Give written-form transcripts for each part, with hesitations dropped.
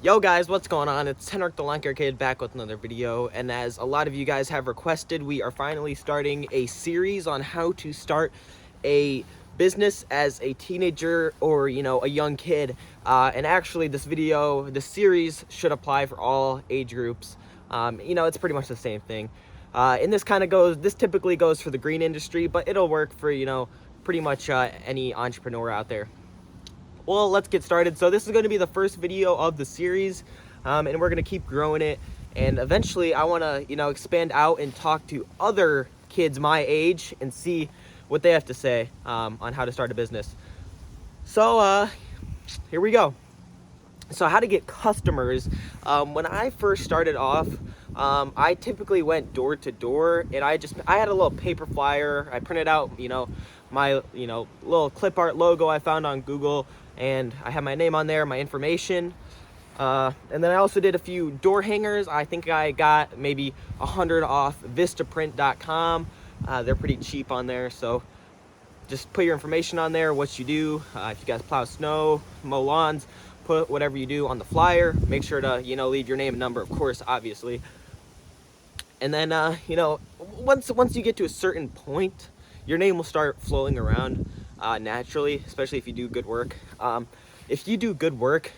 Yo guys, what's going on? It's Henrik the Lawn Care Kid back with another video, and as a lot of you guys have requested, we are finally starting a series on how to start a business as a teenager or a young kid. And actually this series should apply for all age groups. It's pretty much the same thing. And this typically goes for the green industry, but it'll work for pretty much any entrepreneur out there. Well, let's get started. So this is going to be the first video of the series, and we're going to keep growing it. And eventually I want to, expand out and talk to other kids my age and see what they have to say on how to start a business. So here we go. So how to get customers. When I first started off, I typically went door to door, and I had a little paper flyer. I printed out, my little clip art logo I found on Google, and I had my name on there, my information. And then I also did a few door hangers. I think I got maybe 100 off vistaprint.com. They're pretty cheap on there, so just put your information on there, what you do. If you guys plow snow, mow lawns, put whatever you do on the flyer. Make sure to leave your name and number, of course, obviously. And then once you get to a certain point, your name will start flowing around naturally, especially if you do good work. If you do good work,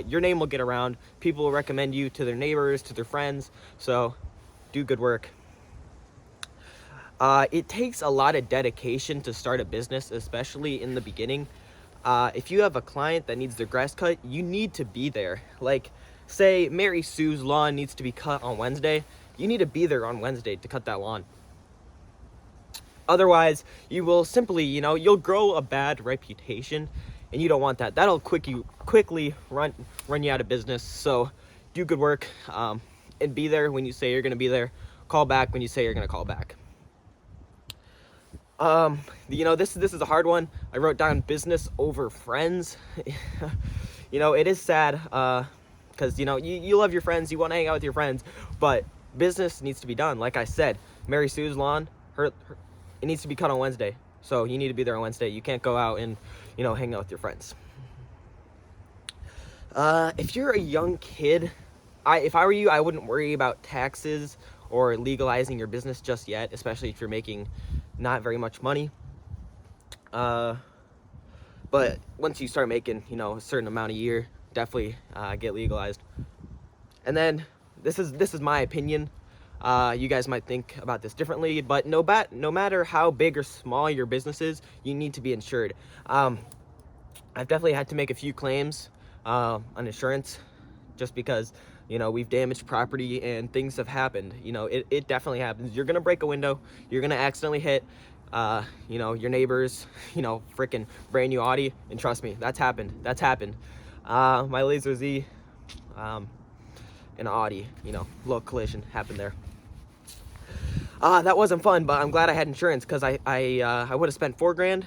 your name will get around. People will recommend you to their neighbors, to their friends. So do good work. It takes a lot of dedication to start a business, especially in the beginning. If you have a client that needs their grass cut, you need to be there. Like, say Mary Sue's lawn needs to be cut on Wednesday. You need to be there on Wednesday to cut that lawn. Otherwise, you will simply, you'll grow a bad reputation, and you don't want that. That'll quickly run you out of business. So do good work, and be there when you say you're going to be there. Call back when you say you're going to call back. This is a hard one. I wrote down business over friends. It is sad, because you love your friends, you want to hang out with your friends, but business needs to be done. Like I said, Mary Sue's lawn, it needs to be cut on Wednesday, so you need to be there on Wednesday. You can't go out and hang out with your friends. If you're a young kid, if I were you, I wouldn't worry about taxes or legalizing your business just yet, especially if you're making not very much money. But once you start making a certain amount a year, definitely get legalized. And then this is my opinion. You guys might think about this differently, but no matter how big or small your business is, you need to be insured. I've definitely had to make a few claims on insurance, just because we've damaged property and things have happened. It definitely happens. You're gonna break a window, you're gonna accidentally hit your neighbor's freaking brand new Audi, and trust me, that's happened. My Laser Z and Audi, little collision happened there. That wasn't fun, but I'm glad I had insurance, because I would have spent $4,000.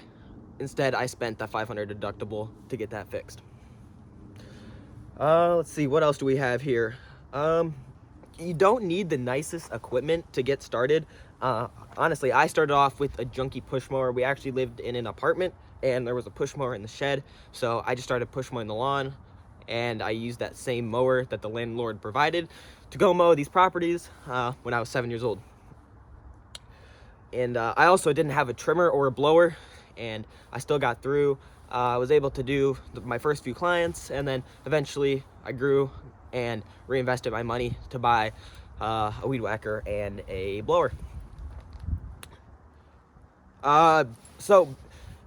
Instead, I spent the $500 deductible to get that fixed. Let's see, what else do we have here? You don't need the nicest equipment to get started. Honestly, I started off with a junky push mower. We actually lived in an apartment, and there was a push mower in the shed, so I just started push mowing the lawn, and I used that same mower that the landlord provided to go mow these properties when I was 7 years old. And I also didn't have a trimmer or a blower, and I still got through. I was able to do my first few clients, and then eventually I grew and reinvested my money to buy a weed whacker and a blower. So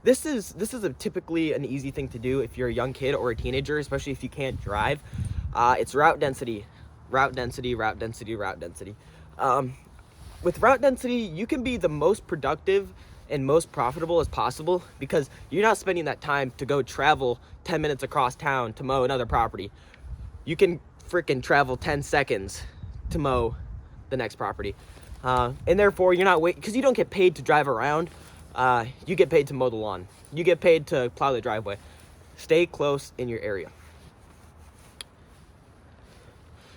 this is typically an easy thing to do if you're a young kid or a teenager, especially if you can't drive. It's route density. With route density, you can be the most productive and most profitable as possible, because you're not spending that time to go travel 10 minutes across town to mow another property. You can freaking travel 10 seconds to mow the next property. And therefore, you're not because you don't get paid to drive around. You get paid to mow the lawn. You get paid to plow the driveway. Stay close in your area.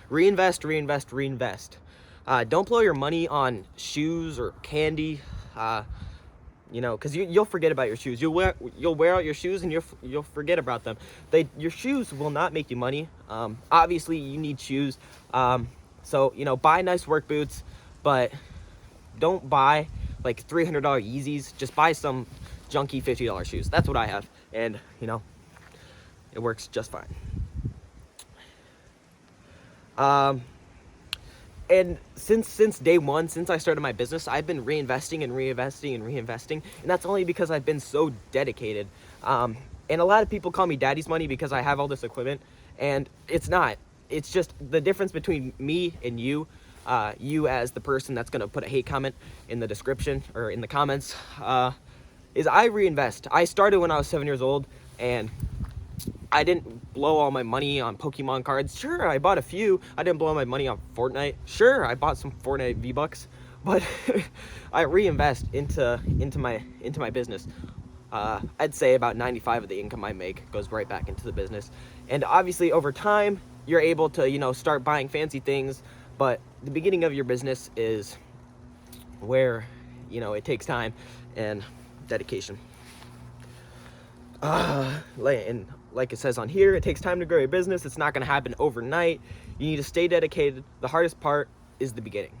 Reinvest. Don't blow your money on shoes or candy. you know, because you'll forget about your shoes. You'll wear out your shoes and you'll forget about them. Your shoes will not make you money. Obviously you need shoes. So, you know, buy nice work boots, but don't buy like $300 Yeezys. Just buy some junky $50 shoes. That's what I have, and you know, it works just fine. And since day one, since I started my business, I've been reinvesting and reinvesting and reinvesting, and that's only because I've been so dedicated. And a lot of people call me daddy's money because I have all this equipment, and it's not. It's just the difference between me and you, you as the person that's gonna put a hate comment in the description or in the comments, is I reinvest. I started when I was 7 years old, and I didn't blow all my money on Pokemon cards. Sure, I bought a few. I didn't blow my money on Fortnite. Sure, I bought some Fortnite V-Bucks, but I reinvest into my business. I'd say about 95 of the income I make goes right back into the business. And obviously over time, you're able to, you know, start buying fancy things, but the beginning of your business is where, you know, it takes time and dedication. And like it says on here, it takes time to grow your business. It's not going to happen overnight. You need to stay dedicated. The hardest part is the beginning.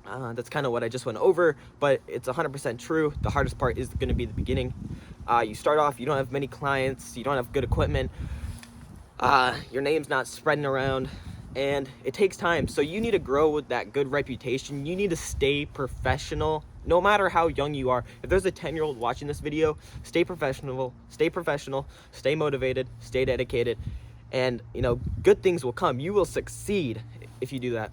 That's kind of what I just went over, but it's 100% true. The hardest part is going to be the beginning. You start off, you don't have many clients, you don't have good equipment, your name's not spreading around, and it takes time. So you need to grow with that good reputation. You need to stay professional, no matter how young you are. If there's a 10-year-old watching this video, stay professional, stay motivated, stay dedicated, and you know, good things will come. You will succeed if you do that.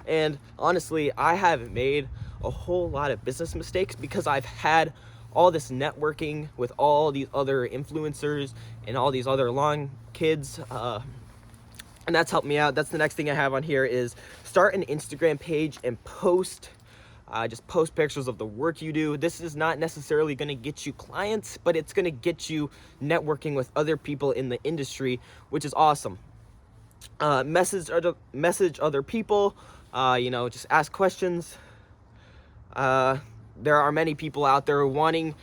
And honestly, I haven't made a whole lot of business mistakes because I've had all this networking with all these other influencers and all these other long kids, and that's helped me out. That's the next thing I have on here, is start an Instagram page and just post pictures of the work you do. This is not necessarily going to get you clients, but it's going to get you networking with other people in the industry, which is awesome. Message other people, you know, just ask questions. There are many people out there wanting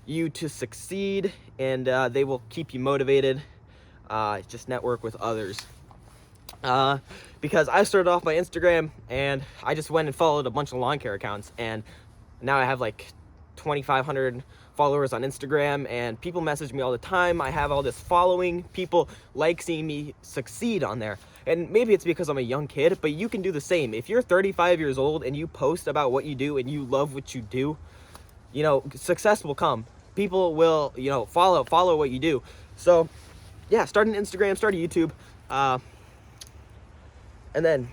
you to succeed, and they will keep you motivated. Just network with others. Because I started off my Instagram and I just went and followed a bunch of lawn care accounts, and now I have like 2,500 followers on Instagram, and people message me all the time. I have all this following. People like seeing me succeed on there. And maybe it's because I'm a young kid, but you can do the same. If you're 35 years old and you post about what you do and you love what you do, you know, success will come. People will, you know, follow what you do. So yeah, start an Instagram, start a YouTube. And then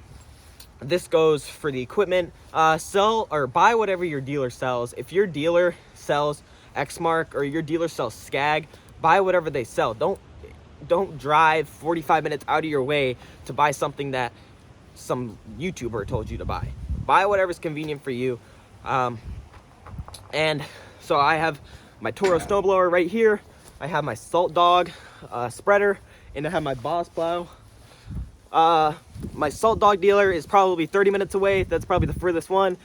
this goes for the equipment. Sell or buy whatever your dealer sells. If your dealer sells Xmark or your dealer sells Skag, buy whatever they sell. Don't drive 45 minutes out of your way to buy something that some YouTuber told you to buy. Buy whatever's convenient for you. And so I have my Toro snowblower right here. I have my Salt Dog spreader, and I have my Boss plow. My Salt Dog dealer is probably 30 minutes away. That's probably the furthest one.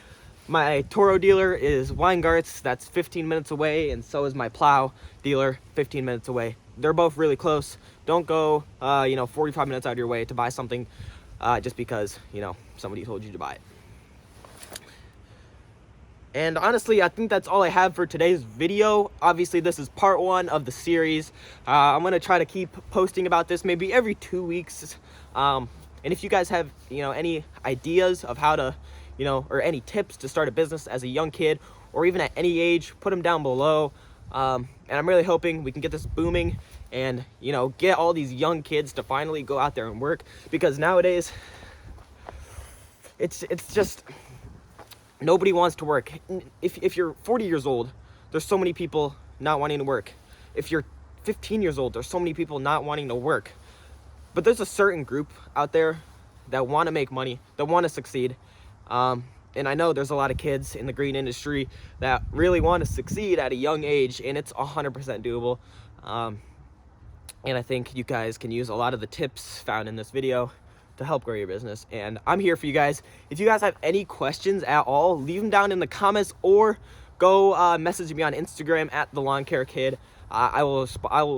My Toro dealer is Weingart's. That's 15 minutes away, and so is my plow dealer, 15 minutes away. They're both really close. Don't go, 45 minutes out of your way to buy something just because, you know, somebody told you to buy it. And honestly, I think that's all I have for today's video. Obviously, this is part 1 of the series. I'm going to try to keep posting about this maybe every 2 weeks. And if you guys have, any ideas of how to, or any tips to start a business as a young kid or even at any age, put them down below. And I'm really hoping we can get this booming and, get all these young kids to finally go out there and work, because nowadays it's just nobody wants to work. If you're 40 years old, there's so many people not wanting to work. If you're 15 years old, there's so many people not wanting to work. But there's a certain group out there that want to make money, that want to succeed. And I know there's a lot of kids in the green industry that really want to succeed at a young age, and it's 100% doable. And I think you guys can use a lot of the tips found in this video. to help grow your business. And I'm here for you guys. If you guys have any questions at all, leave them down in the comments or go message me on Instagram at the Lawn Care Kid. I will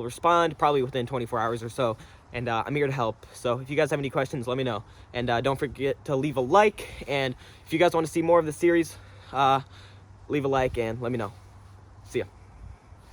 respond probably within 24 hours or so, and I'm here to help. So if you guys have any questions, let me know. And don't forget to leave a like, and if you guys want to see more of the series, leave a like and let me know.